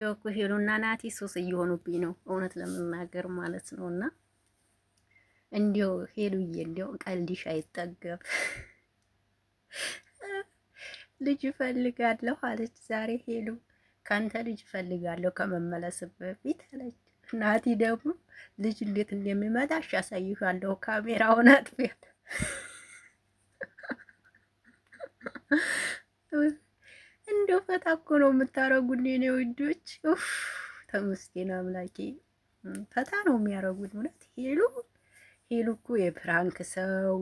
እኮ ሄሉና ናቲ ሱስ እየሆኑብኝ ነው እውነት ለመናገር ማለት ነውና እንዲያው ሄሉዬ እንዲያው ቀልድሽ አይጠገብ። ልጅ እፈልጋለሁ አለች ዛሬ ሄሉ። ካንተ ልጅ እፈልጋለሁ ከመመለስ በፊት አለች። ናቲ ደግሞ ልጅ እንዴት እንደሚመጣሽ ያሳይሻለሁ ካሜራውን አጥፊያት። እንደው ፈታ እኮ ነው የምታረጉን የኔ ውዶች። ተመስገን አምላኬ። ፈታ ነው የሚያረጉን እውነት። ሄሉ እኮ የፕራንክ ሰው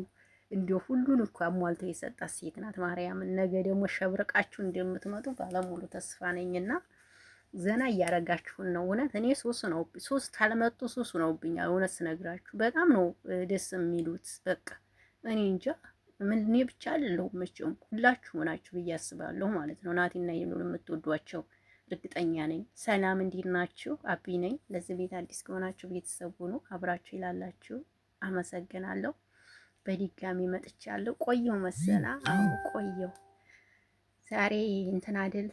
እንዲሁ ሁሉን እኮ አሟልቶ የሰጣት ሴት ናት። ማርያምን ነገ ደግሞ ሸብርቃችሁ እንደምትመጡ ባለሙሉ ተስፋ ነኝና ዘና እያረጋችሁን ነው እውነት። እኔ ሶስት ካልመጡ ሶስት ነውብኛል እውነት ስነግራችሁ በጣም ነው ደስ የሚሉት። በቃ እኔ እንጃ ምን እኔ ብቻ አይደለሁም መቼም ሁላችሁ ናችሁ ብዬ አስባለሁ ማለት ነው። ናቲና ሄሉን የምትወዷቸው እርግጠኛ ነኝ። ሰላም እንዴት ናችሁ? አቢ ነኝ። ለዚህ ቤት አዲስ ከሆናችሁ ቤተሰቡ ነው አብራችሁ ይላላችሁ። አመሰግናለሁ። በድጋሚ መጥቻለሁ። ቆየው መሰላ። አዎ ቆየው። ዛሬ እንትን አይደል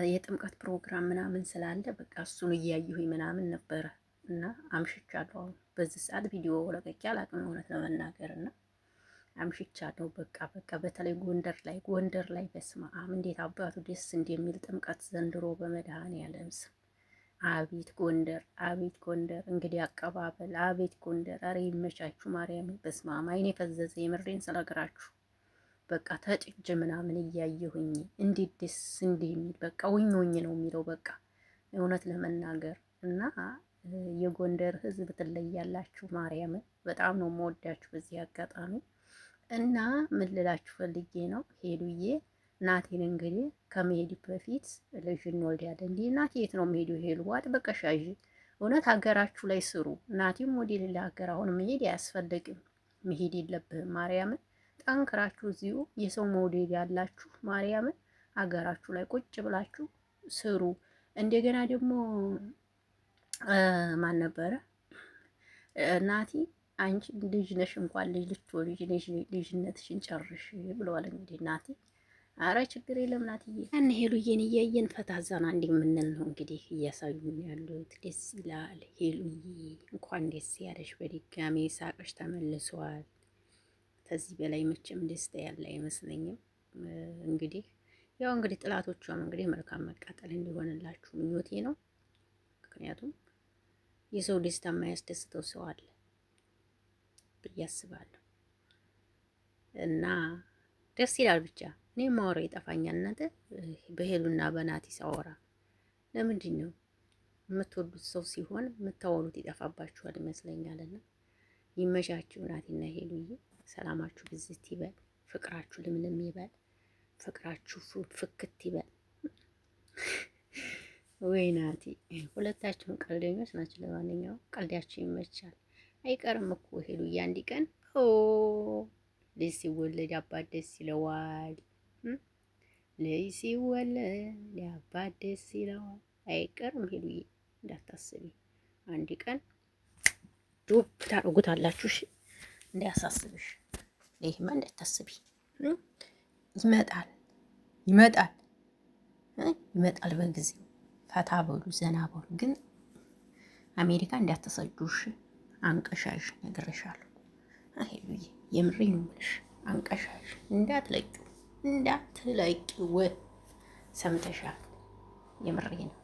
የጥምቀት ፕሮግራም ምናምን ስላለ በቃ እሱን እያየሁኝ ምናምን ነበረ እና አምሽቻለሁ። አሁን በዚህ ሰዓት ቪዲዮ ለቀቄ አላውቅም እውነት ለመናገር እና አምሽቻለሁ። በቃ በተለይ ጎንደር ላይ በስመ አብ እንዴት አባቱ ደስ እንደሚል ጥምቀት ዘንድሮ በመድኃኔዓለም ስም። አቤት ጎንደር፣ አቤት ጎንደር! እንግዲህ አቀባበል አቤት ጎንደር! አረ ይመቻችሁ ማርያም። በስመ አብ አይኔ ፈዘዘ የምሬን ስለግራችሁ። በቃ ተጭጅ ምናምን እያየሁኝ እንዴት ደስ እንደሚል በቃ ውኝ ነው የሚለው በቃ እውነት ለመናገር እና የጎንደር ሕዝብ ትለያላችሁ። ማርያምን በጣም ነው የምወዳችሁ በዚህ አጋጣሚ እና ምን ልላችሁ ፈልጌ ነው ሄሉዬ ናቲን እንግዲህ ከመሄድ በፊት ልጅ እንወልዳለን። እንዴ ናቲ የት ነው መሄዱ? ሄሉ አጥብቀሽ ያዢ። እውነት ሀገራችሁ ላይ ስሩ። ናቲም ወደ ሌላ ሀገር አሁን መሄድ አያስፈልግም። መሄድ የለብህም። ማርያምን ጠንክራችሁ እዚሁ የሰው መውደድ ያላችሁ ማርያምን ሀገራችሁ ላይ ቁጭ ብላችሁ ስሩ። እንደገና ደግሞ ማን ነበረ ናቲ አንቺ ልጅ ነሽ እንኳን ልጅ ልትወልጂ ልጅነትሽን ጨርሽ ብለዋል እንግዲህ ናቲ። አረ ችግር የለም ናትዬ። ያን ሄሉዬን እያየን ፈታ ዛና እንደምንል ነው እንግዲህ እያሳዩን ያሉት። ደስ ይላል ሄሉዬ፣ እንኳን ደስ ያለሽ በድጋሜ ሳቅሽ ተመልሷል። ከዚህ በላይ መቼም ደስታ ያለ አይመስለኝም። እንግዲህ ያው እንግዲህ ጥላቶቿም እንግዲህ መልካም መቃጠል እንዲሆንላችሁ ምኞቴ ነው። ምክንያቱም የሰው ደስታ የማያስደስተው ሰው አለ ብዬ አስባለሁ እና ደስ ይላል ብቻ። እኔ ማወራው ይጠፋኛል እናንተ በሄሉና በናቲ ሳወራ። ለምንድን ነው የምትወዱት ሰው ሲሆን የምታወሩት ይጠፋባችኋል ይመስለኛልና ይመቻችሁ ናቲና ሄሉዬ። ሰላማችሁ ብዝት ይበል፣ ፍቅራችሁ ልምልም ይበል፣ ፍቅራችሁ ፍክት ይበል። ወይ ናቲ ሁለታችሁም ቀልደኞች ናችሁ። ለማንኛውም ቀልዳችሁ ይመቻል። አይቀርም እኮ ሄሉዬ አንድ ቀን ልጅ ሲወለድ አባት ደስ ይለዋል። ልጅ ሲወለድ አባት ደስ ይለዋል። አይቀርም ሄሉዬ እንዳታስቢ፣ አንድ ቀን ዱብ ታደርጉታላችሁ። እንዳያሳስብሽ፣ ይሄማ እንዳታስቢ። ይመጣል በጊዜው። ፈታ በሉ ዘና በሉ። ግን አሜሪካ እንዳትሰጁሽ፣ አንቀሻሽ ነግሬሻለሁ። ሄሉዬ የምሬ ነው የምልሽ፣ አንቀሻሽ እንዳትለቂው ሰምተሻል? የምሬ ነው።